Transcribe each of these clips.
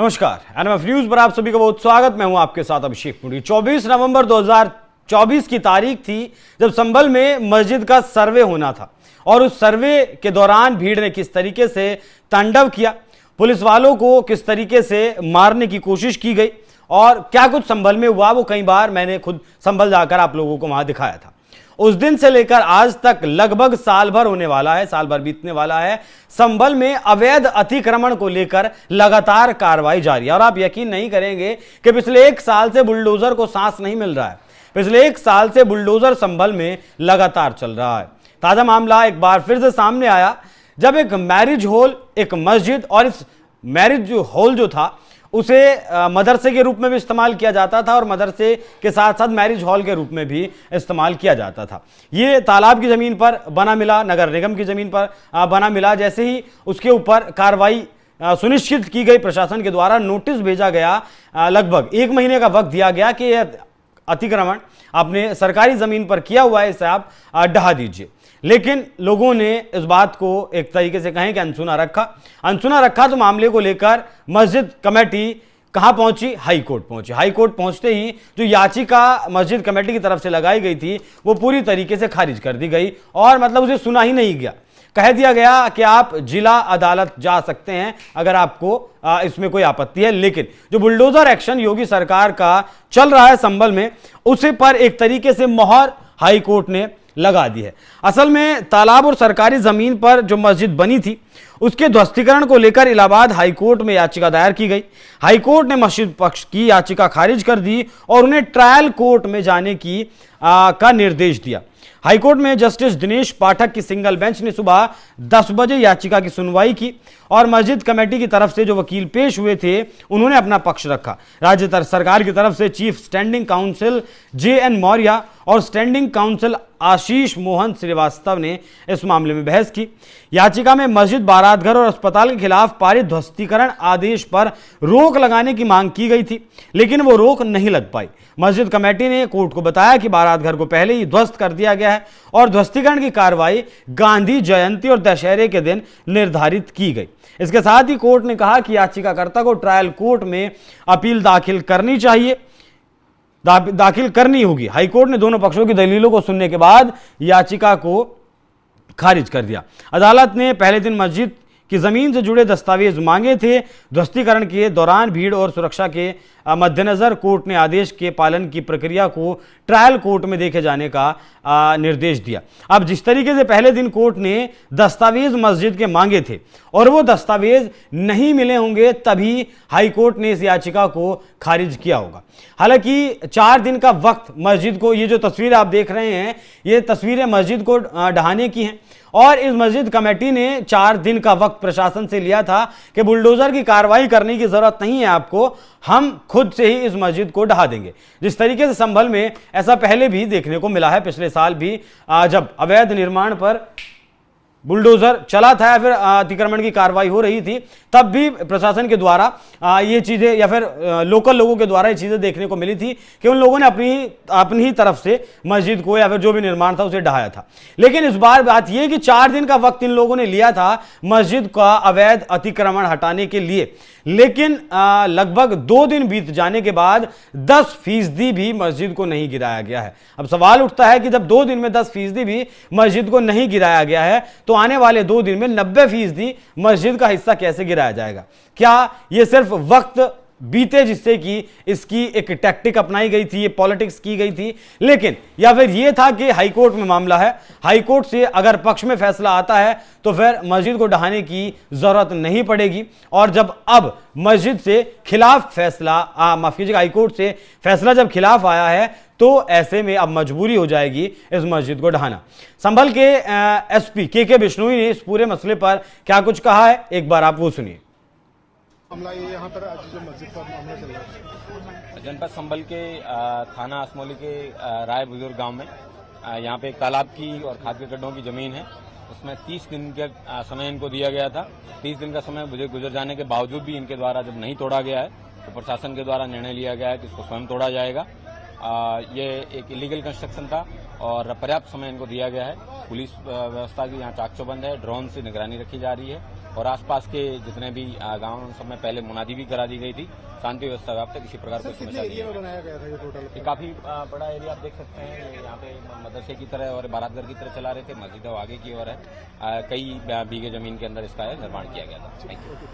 नमस्कार, NMF news पर आप सभी का बहुत स्वागत। मैं हूं आपके साथ अभिषेक पुरी। 24 नवंबर 2024 की तारीख थी जब संभल में मस्जिद का सर्वे होना था और उस सर्वे के दौरान भीड़ ने किस तरीके से तांडव किया, पुलिस वालों को किस तरीके से मारने की कोशिश की गई और क्या कुछ संभल में हुआ, वो कई बार मैंने खुद संभल जाकर आप लोगों को वहां दिखाया था। उस दिन से लेकर आज तक लगभग साल भर होने वाला है, साल भर बीतने वाला है। संभल में अवैध अतिक्रमण को लेकर लगातार कार्रवाई जारी है और आप यकीन नहीं करेंगे कि पिछले 1 साल से बुलडोजर को सांस नहीं मिल रहा है। पिछले 1 साल से बुलडोजर संभल में लगातार चल रहा है। ताजा मामला एक बार फिर से सामने आया जब एक मैरिज हॉल, एक मस्जिद और इस मैरिज हॉल जो था उसे मदरसे के रूप में भी इस्तेमाल किया जाता था और मदरसे के साथ साथ मैरिज हॉल के रूप में भी इस्तेमाल किया जाता था। ये तालाब की ज़मीन पर बना मिला, नगर निगम की ज़मीन पर बना मिला। जैसे ही उसके ऊपर कार्रवाई सुनिश्चित की गई प्रशासन के द्वारा, नोटिस भेजा गया, लगभग 1 महीने का वक्त दिया गया कि यह अतिक्रमण आपने सरकारी ज़मीन पर किया हुआ है, इसे आप ढहा दीजिए। लेकिन लोगों ने इस बात को एक तरीके से कहें कि अनसुना रखा तो मामले को लेकर मस्जिद कमेटी कहां पहुंची? हाई कोर्ट पहुंची। हाई कोर्ट पहुंचते ही जो याचिका मस्जिद कमेटी की तरफ से लगाई गई थी वो पूरी तरीके से खारिज कर दी गई और मतलब उसे सुना ही नहीं गया। कह दिया गया कि आप जिला अदालत जा सकते हैं अगर आपको इसमें कोई आपत्ति है। लेकिन जो बुलडोजर एक्शन योगी सरकार का चल रहा है संभल में, उसे पर एक तरीके से मोहर हाई कोर्ट ने लगा दी है। असल में तालाब और सरकारी जमीन पर जो मस्जिद बनी थी उसके ध्वस्तीकरण को लेकर इलाहाबाद हाईकोर्ट में याचिका दायर की गई। हाईकोर्ट ने मस्जिद पक्ष की याचिका खारिज कर दी और उन्हें ट्रायल कोर्ट में जाने की का निर्देश दिया। हाईकोर्ट में जस्टिस दिनेश पाठक की सिंगल बेंच ने सुबह 10 बजे याचिका की सुनवाई की और मस्जिद कमेटी की तरफ से जो वकील पेश हुए थे उन्होंने अपना पक्ष रखा। राज्य सरकार की तरफ से chief standing council JN Maurya और स्टैंडिंग काउंसिल आशीष मोहन श्रीवास्तव ने इस मामले में बहस की। याचिका में मस्जिद, बारात घर और अस्पताल के खिलाफ पारित ध्वस्तीकरण आदेश पर रोक लगाने की मांग की गई थी, लेकिन वो रोक नहीं लग पाई। मस्जिद कमेटी ने कोर्ट को बताया कि बारात घर को पहले ही ध्वस्त कर दिया गया है और ध्वस्तीकरण की कार्रवाई गांधी जयंती और दशहरे के दिन निर्धारित की गई। इसके साथ ही कोर्ट ने कहा कि याचिकाकर्ता को ट्रायल कोर्ट में अपील दाखिल करनी होगी। हाईकोर्ट ने दोनों पक्षों की दलीलों को सुनने के बाद याचिका को खारिज कर दिया। अदालत ने पहले दिन मस्जिद की जमीन से जुड़े दस्तावेज मांगे थे। ध्वस्तीकरण के दौरान भीड़ और सुरक्षा के मद्देनजर कोर्ट ने आदेश के पालन की प्रक्रिया को ट्रायल कोर्ट में देखे जाने का निर्देश दिया। अब जिस तरीके से पहले दिन कोर्ट ने दस्तावेज मस्जिद के मांगे थे और वो दस्तावेज नहीं मिले होंगे, तभी हाई कोर्ट ने इस याचिका को खारिज किया होगा। हालांकि 4 दिन का वक्त मस्जिद को, ये जो तस्वीर आप देख रहे हैं ये तस्वीरें मस्जिद को ढहाने की हैं और इस मस्जिद कमेटी ने 4 दिन का वक्त प्रशासन से लिया था कि बुलडोजर की कार्रवाई करने की जरूरत नहीं है आपको, हम खुद से ही इस मस्जिद को ढहा देंगे। जिस तरीके से संभल में ऐसा पहले भी देखने को मिला है, पिछले साल भी जब अवैध निर्माण पर बुलडोजर चला था या फिर अतिक्रमण की कार्रवाई हो रही थी, तब भी प्रशासन के द्वारा ये चीज़ें या फिर लोकल लोगों के द्वारा ये चीज़ें देखने को मिली थी कि उन लोगों ने अपनी ही तरफ से मस्जिद को या फिर जो भी निर्माण था उसे ढहाया था। लेकिन इस बार बात यह कि 4 दिन का वक्त इन लोगों ने लिया था मस्जिद का अवैध अतिक्रमण हटाने के लिए, लेकिन लगभग 2 दिन बीत जाने के बाद 10% भी मस्जिद को नहीं गिराया गया है। अब सवाल उठता है कि जब 2 दिन में 10% भी मस्जिद को नहीं गिराया गया है तो आने वाले 2 दिन में 90% मस्जिद का हिस्सा कैसे गिराया जाएगा? क्या यह सिर्फ वक्त बीते जिससे कि इसकी एक टैक्टिक अपनाई गई थी, ये पॉलिटिक्स की गई थी, लेकिन या फिर यह था कि हाईकोर्ट में मामला है, हाईकोर्ट से अगर पक्ष में फैसला आता है तो फिर मस्जिद को ढहाने की जरूरत नहीं पड़ेगी। और जब अब मस्जिद से खिलाफ फैसला, माफ कीजिएगा, हाईकोर्ट से फैसला जब खिलाफ आया है तो ऐसे में अब मजबूरी हो जाएगी इस मस्जिद को ढहाना। संभल के SP KK बिश्नोई ने इस पूरे मसले पर क्या कुछ कहा है, एक बार आप वो सुनिए। मामला ये यहाँ पर आज जो मस्जिद का मामला चल रहा है जनपद संभल के थाना असमौली के राय बुजुर्ग गांव में यहाँ पे एक तालाब की और खाद के गड्ढों की जमीन है, उसमें 30 दिन का समय इनको दिया गया था। 30 दिन का समय गुजर जाने के बावजूद भी इनके द्वारा जब नहीं तोड़ा गया है तो प्रशासन के द्वारा निर्णय लिया गया है कि इसको स्वयं तोड़ा जाएगा। ये एक इलीगल कंस्ट्रक्शन था और पर्याप्त समय इनको दिया गया है। पुलिस व्यवस्था की यहाँ चाक चौबंद है, ड्रोन से निगरानी रखी जा रही है और आसपास के जितने भी गांव हैं, उन सब में पहले मुनादी भी करा दी गई थी। शांति व्यवस्था व्याप्त है, किसी प्रकार सर कोई कितने समस्या नहीं एरिया है। में बनाया गया था ये टोटल? ये काफी बड़ा एरिया आप देख सकते हैं। ये यहाँ पे मदरसे की तरह और बारातघर की तरह चला रहे थे, मस्जिद आगे की ओर है। कई बीघे जमीन के अंदर इसका निर्माण किया गया था। Thank you.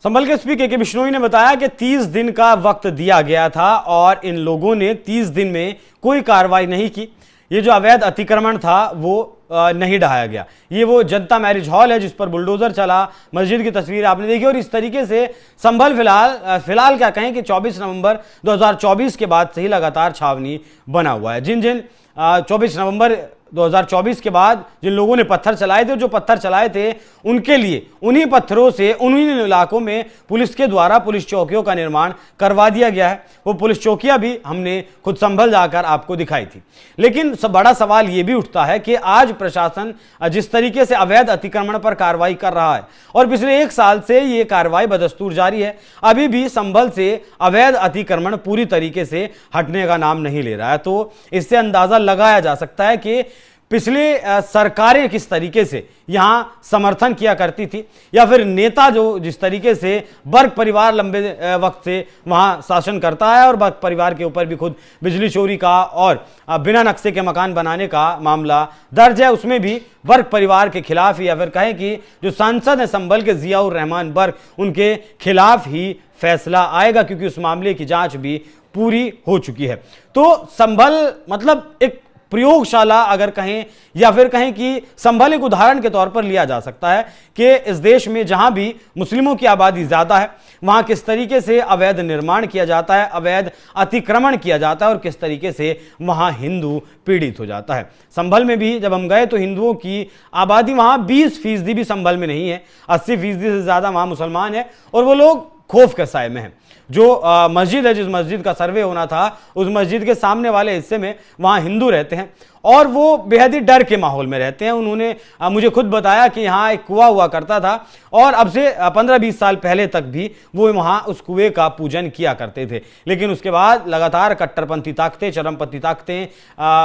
संभल के एसपी के बिश्नोई ने बताया कि 30 दिन का वक्त दिया गया था और इन लोगों ने 30 दिन में कोई कार्रवाई नहीं की। ये जो अवैध अतिक्रमण था वो नहीं ढहाया गया। ये वो जनता मैरिज हॉल है जिस पर बुलडोजर चला, मस्जिद की तस्वीर आपने देखी। और इस तरीके से संभल फिलहाल क्या कहें कि 24 नवंबर 2024 के बाद से ही लगातार छावनी बना हुआ है। जिन 24 नवंबर 2024 के बाद जिन लोगों ने पत्थर चलाए थे, जो पत्थर चलाए थे उनके लिए उन्हीं पत्थरों से उन्हीं इलाकों में पुलिस के द्वारा पुलिस चौकियों का निर्माण करवा दिया गया है। वो पुलिस चौकियां भी हमने खुद संभल जाकर आपको दिखाई थी। लेकिन बड़ा सवाल ये भी उठता है कि आज प्रशासन जिस तरीके से अवैध अतिक्रमण पर कार्रवाई कर रहा है और पिछले 1 साल से ये कार्रवाई बदस्तूर जारी है, अभी भी संभल से अवैध अतिक्रमण पूरी तरीके से हटने का नाम नहीं ले रहा है। तो इससे अंदाजा लगाया जा सकता है कि पिछले सरकारें किस तरीके से यहां समर्थन किया करती थी, या फिर नेता जो जिस तरीके से वर्ग परिवार लंबे वक्त से वहां शासन करता है और वर्ग परिवार के ऊपर भी खुद बिजली चोरी का और बिना नक्शे के मकान बनाने का मामला दर्ज है, उसमें भी वर्ग परिवार के खिलाफ ही, या फिर कहें कि जो सांसद हैं संभल के जियाउर रहमान वर्ग, उनके खिलाफ ही फैसला आएगा, क्योंकि उस मामले की जांच भी पूरी हो चुकी है। तो संभल मतलब एक प्रयोगशाला अगर कहें, या फिर कहें कि संभल एक उदाहरण के तौर पर लिया जा सकता है कि इस देश में जहां भी मुस्लिमों की आबादी ज्यादा है वहां किस तरीके से अवैध निर्माण किया जाता है, अवैध अतिक्रमण किया जाता है और किस तरीके से वहां हिंदू पीड़ित हो जाता है। संभल में भी जब हम गए तो हिंदुओं की आबादी वहां 20% भी संभल में नहीं है, 80% से ज्यादा वहां मुसलमान है और वो लोग खौफ के साए में हैं। जो मस्जिद है, जिस मस्जिद का सर्वे होना था, उस मस्जिद के सामने वाले हिस्से में वहाँ हिंदू रहते हैं और वो बेहद ही डर के माहौल में रहते हैं। उन्होंने मुझे खुद बताया कि यहाँ एक कुआं हुआ करता था और अब से 15-20 साल पहले तक भी वो वहाँ उस कुएं का पूजन किया करते थे। लेकिन उसके बाद लगातार कट्टरपंथी ताकतें, चरमपंथी ताकतें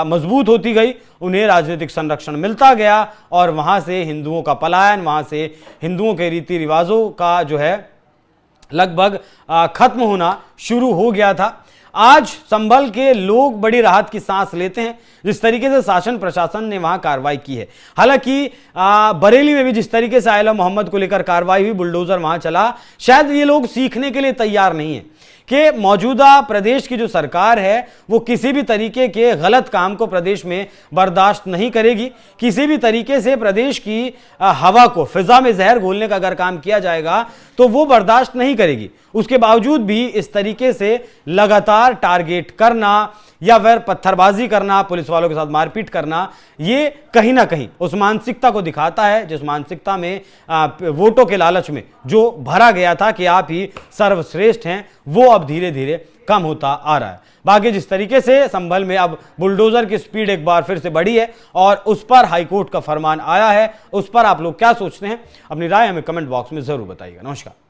मजबूत होती गई, उन्हें राजनीतिक संरक्षण मिलता गया और वहाँ से हिंदुओं का पलायन, वहाँ से हिंदुओं के रीति रिवाजों का जो है लगभग खत्म होना शुरू हो गया था। आज संभल के लोग बड़ी राहत की सांस लेते हैं जिस तरीके से शासन प्रशासन ने वहां कार्रवाई की है। हालांकि बरेली में भी जिस तरीके से आयला मोहम्मद को लेकर कार्रवाई हुई, बुलडोजर वहां चला, शायद ये लोग सीखने के लिए तैयार नहीं है कि मौजूदा प्रदेश की जो सरकार है वो किसी भी तरीके के गलत काम को प्रदेश में बर्दाश्त नहीं करेगी। किसी भी तरीके से प्रदेश की हवा को, फिजा में जहर घोलने का अगर काम किया जाएगा तो वो बर्दाश्त नहीं करेगी। उसके बावजूद भी इस तरीके से लगातार टारगेट करना या फिर पत्थरबाजी करना, पुलिस वालों के साथ मारपीट करना, ये कहीं ना कहीं उस मानसिकता को दिखाता है जिस मानसिकता में वोटों के लालच में जो भरा गया था कि आप ही सर्वश्रेष्ठ हैं, वो अब धीरे धीरे कम होता आ रहा है। बाकी जिस तरीके से संभल में अब बुलडोजर की स्पीड एक बार फिर से बढ़ी है और उस पर हाईकोर्ट का फरमान आया है, उस पर आप लोग क्या सोचते हैं? अपनी राय हमें कमेंट बॉक्स में जरूर बताइएगा। नमस्कार।